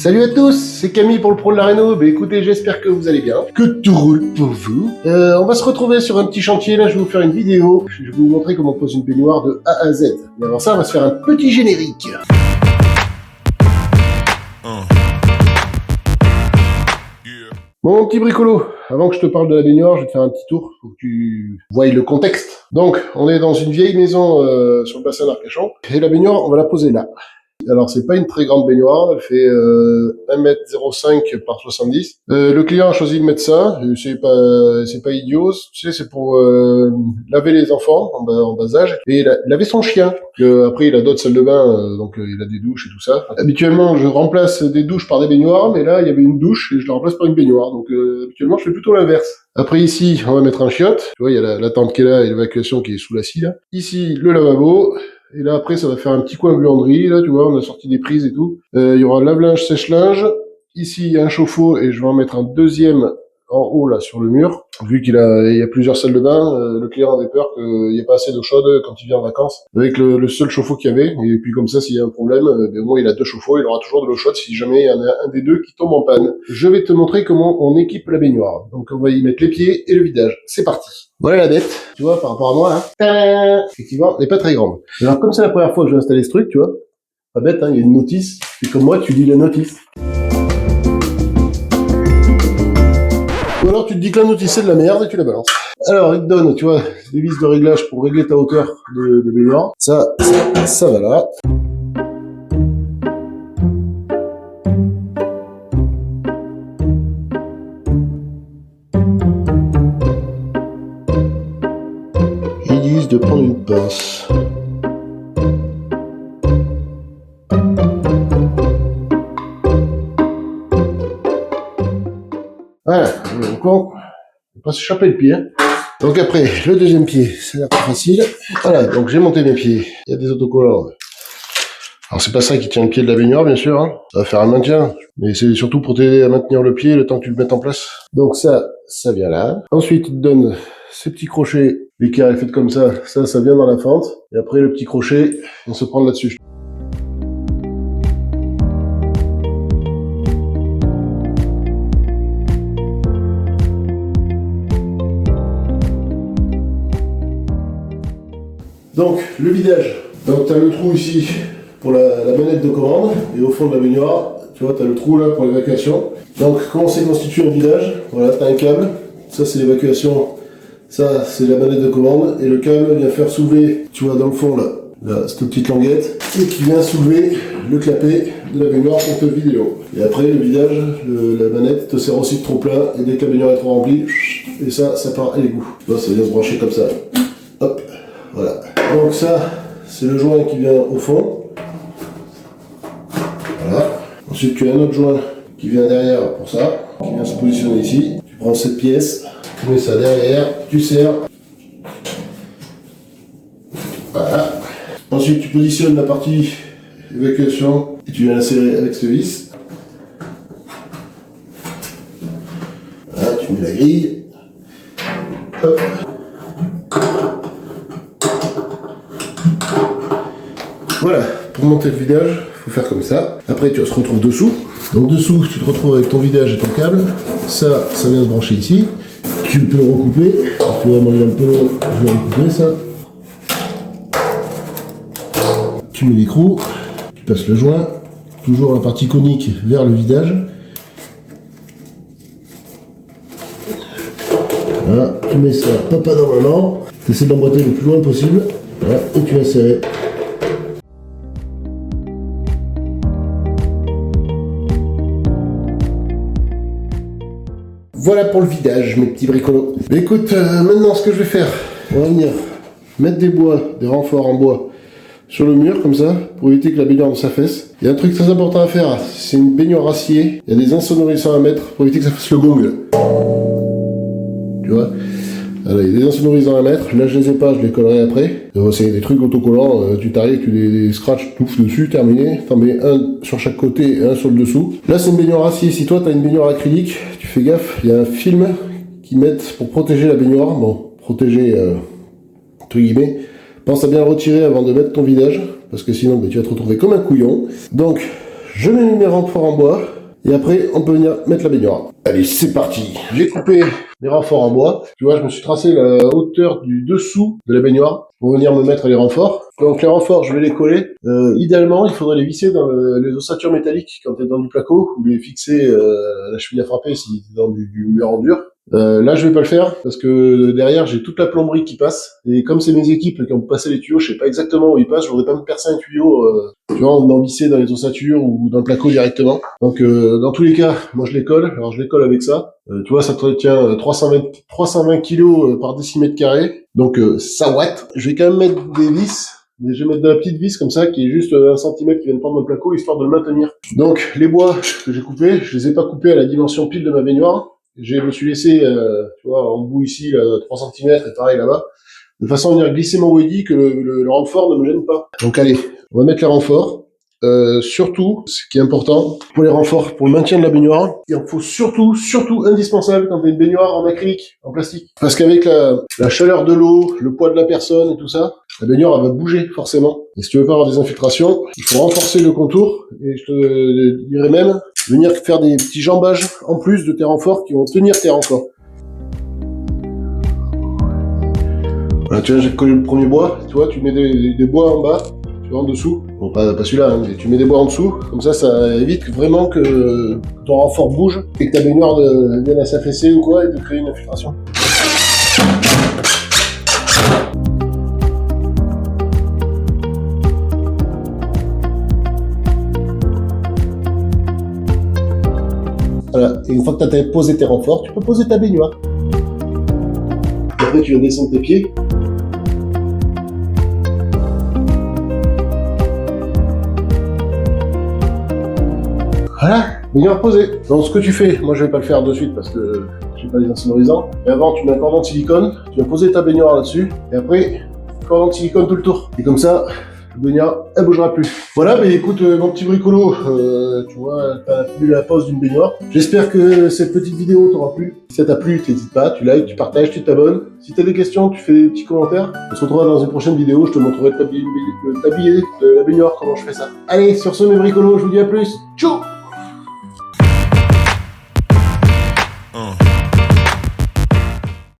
Salut à tous, c'est Camille pour le Pro de la Réno. Bah écoutez, j'espère que vous allez bien, que tout roule pour vous. On va se retrouver sur un petit chantier, là je vais vous faire une vidéo. Je vais vous montrer comment on pose une baignoire de A à Z. Mais avant ça, on va se faire un petit générique. Mon petit bricolo, avant que je te parle de la baignoire, je vais te faire un petit tour pour que tu voies le contexte. Donc, on est dans une vieille maison sur le bassin d'Arcachon, et la baignoire, on va la poser là. Alors, c'est pas une très grande baignoire, elle fait 1,05 m par 70. Le client a choisi de mettre ça, c'est pas idiot, tu sais, c'est pour laver les enfants en bas âge, et laver son chien. Après, il a d'autres salles de bain, donc il a des douches et tout ça. Habituellement, je remplace des douches par des baignoires, mais là, il y avait une douche, et je la remplace par une baignoire, donc habituellement, je fais plutôt l'inverse. Après, ici, on va mettre un chiotte, tu vois, il y a la tente qui est là, et l'évacuation qui est sous la scie, là. Ici, le lavabo. Et là, après, ça va faire un petit coin buanderie. Là, tu vois, on a sorti des prises et tout. Il y aura lave-linge, sèche-linge. Ici, il y a un chauffe-eau et je vais en mettre un deuxième en haut, là, sur le mur. Vu il y a plusieurs salles de bain, le client avait peur qu'il n'y ait pas assez d'eau chaude quand il vient en vacances. Avec le seul chauffe-eau qu'il y avait. Et puis, comme ça, s'il y a un problème, au moins, il a deux chauffe-eau. Il aura toujours de l'eau chaude si jamais il y en a un des deux qui tombe en panne. Je vais te montrer comment on équipe la baignoire. Donc, on va y mettre les pieds et le vidage. C'est parti. Voilà la bête, tu vois, par rapport à moi, hein. Effectivement, elle n'est pas très grande. Alors, comme c'est la première fois que je vais installer ce truc, tu vois, pas bête, hein, il y a une notice, et comme moi, tu lis la notice. Ou alors, tu te dis que la notice, c'est de la merde, et tu la balances. Alors, il te donne, tu vois, des vis de réglage pour régler ta hauteur de baignoire. Ça va là. Ils disent de prendre une pince. Voilà, donc on va pas s'échapper le pied. Hein. Donc après, le deuxième pied, c'est la plus facile. Voilà, donc j'ai monté mes pieds. Il y a des autocollants. Alors c'est pas ça qui tient le pied de la baignoire, bien sûr. Hein. Ça va faire un maintien. Mais c'est surtout pour t'aider à maintenir le pied le temps que tu le mettes en place. Donc ça vient là. Ensuite, il te donne ces petits crochets. L'équerre est faite comme ça vient dans la fente. Et après, le petit crochet, on se prend là-dessus. Donc, le vidage. Donc, tu as le trou ici pour la manette de commande. Et au fond de la baignoire, tu vois, tu as le trou là pour l'évacuation. Donc, comment c'est constitué un vidage? Voilà, tu as un câble. Ça, c'est l'évacuation. Ça, c'est la manette de commande. Et le câble vient faire soulever, tu vois, dans le fond, là, cette petite languette. Et qui vient soulever le clapet de la baignoire pour te vider l'eau. Et après, le vidage, la manette te sert aussi de trop plein. Et dès que la baignoire est trop remplie, et ça part à l'égout. Tu vois, ça vient se brancher comme ça. Hop, voilà. Donc ça, c'est le joint qui vient au fond. Voilà. Ensuite, tu as un autre joint qui vient derrière pour ça, qui vient se positionner ici. Tu prends cette pièce, tu mets ça derrière, tu serres. Voilà. Ensuite, tu positionnes la partie évacuation et tu viens la serrer avec ce vis. Voilà, tu mets la grille. Hop. Voilà, pour monter le vidage, il faut faire comme ça. Après, tu se retrouves dessous. Donc dessous, tu te retrouves avec ton vidage et ton câble. Ça vient se brancher ici. Tu peux le recouper. Tu vas m'enlever un peu, je vais recouper ça. Tu mets l'écrou, tu passes le joint. Toujours la partie conique vers le vidage. Voilà, tu mets ça papa dans maman. Tu essaies d'emboîter le plus loin possible. Voilà, et tu vas serrer. Voilà pour le vidage, mes petits bricolos. Mais écoute, maintenant ce que je vais faire, on va venir mettre des renforts en bois sur le mur comme ça, pour éviter que la baignoire ne s'affaisse. Il y a un truc très important à faire, c'est une baignoire acier. Il y a des insonorisants à mettre pour éviter que ça fasse le gong. Tu vois? Alors, il y a des insonorisants à mettre, là je les ai pas, je les collerai après. C'est des trucs autocollants, tu t'arrives, tu les scratches, touffes dessus, terminé. T'en mets un sur chaque côté et un sur le dessous. Là c'est une baignoire acier, si toi t'as une baignoire acrylique, tu fais gaffe, il y a un film qui mettent pour protéger la baignoire, bon, protéger entre guillemets. Pense à bien le retirer avant de mettre ton vidage, parce que sinon tu vas te retrouver comme un couillon. Donc je mets mes renforts en bois. Et après, on peut venir mettre la baignoire. Allez, c'est parti. J'ai coupé mes renforts en bois. Tu vois, je me suis tracé la hauteur du dessous de la baignoire pour venir me mettre les renforts. Donc les renforts, je vais les coller. Idéalement, il faudrait les visser dans les ossatures métalliques quand tu es dans du placo, ou les fixer à la cheville à frapper si tu es dans du mur en dur. Là, je vais pas le faire parce que derrière, j'ai toute la plomberie qui passe. Et comme c'est mes équipes qui ont passé les tuyaux, je sais pas exactement où ils passent. Je voudrais pas me percer un tuyau, tu vois, en visser dans les ossatures ou dans le placo directement. Donc, dans tous les cas, moi, je les colle. Alors, je les colle avec ça. Tu vois, ça tient 320 kilos par décimètre carré. Donc, ça watt. Je vais quand même mettre des vis. Mais je vais mettre de la petite vis comme ça, qui est juste 1 centimètre qui vient de prendre mon placo, histoire de le maintenir. Donc, les bois que j'ai coupés, je les ai pas coupés à la dimension pile de ma baignoire. Je me suis laissé, tu vois, en bout ici, là, 3 cm et pareil là-bas, de façon à venir glisser mon weddy que le renfort ne me gêne pas. Donc allez, on va mettre les renforts. Surtout, ce qui est important pour les renforts, pour le maintien de la baignoire, il en faut surtout indispensable quand tu as une baignoire en acrylique, en plastique. Parce qu'avec la chaleur de l'eau, le poids de la personne et tout ça, la baignoire elle va bouger forcément. Et si tu veux pas avoir des infiltrations, il faut renforcer le contour. Et je te dirais même venir faire des petits jambages en plus de tes renforts qui vont tenir tes renforts. Voilà, tu vois, j'ai collé le premier bois. Tu vois, tu mets des bois en bas. En dessous, bon pas celui-là, hein, mais tu mets des bois en dessous, comme ça évite vraiment que ton renfort bouge et que ta baignoire vienne à s'affaisser ou quoi et te créer une infiltration. Voilà, et une fois que tu as posé tes renforts, tu peux poser ta baignoire. Et après tu viens descendre tes pieds. Voilà, baignoire posée. Donc ce que tu fais, moi je vais pas le faire de suite parce que j'ai pas les insonorisants. Mais avant tu mets un cordon de silicone, tu vas poser ta baignoire là-dessus, et après, cordon de silicone tout le tour. Et comme ça, la baignoire, elle bougera plus. Voilà, mais écoute mon petit bricolo, tu vois, t'as vu la pose d'une baignoire. J'espère que cette petite vidéo t'aura plu. Si ça t'a plu, t'hésites pas, tu likes, tu partages, tu t'abonnes. Si t'as des questions, tu fais des petits commentaires. On se retrouvera dans une prochaine vidéo, je te montrerai de t'habiller la baignoire, comment je fais ça. Allez, sur ce mes bricolos, je vous dis à plus. Ciao.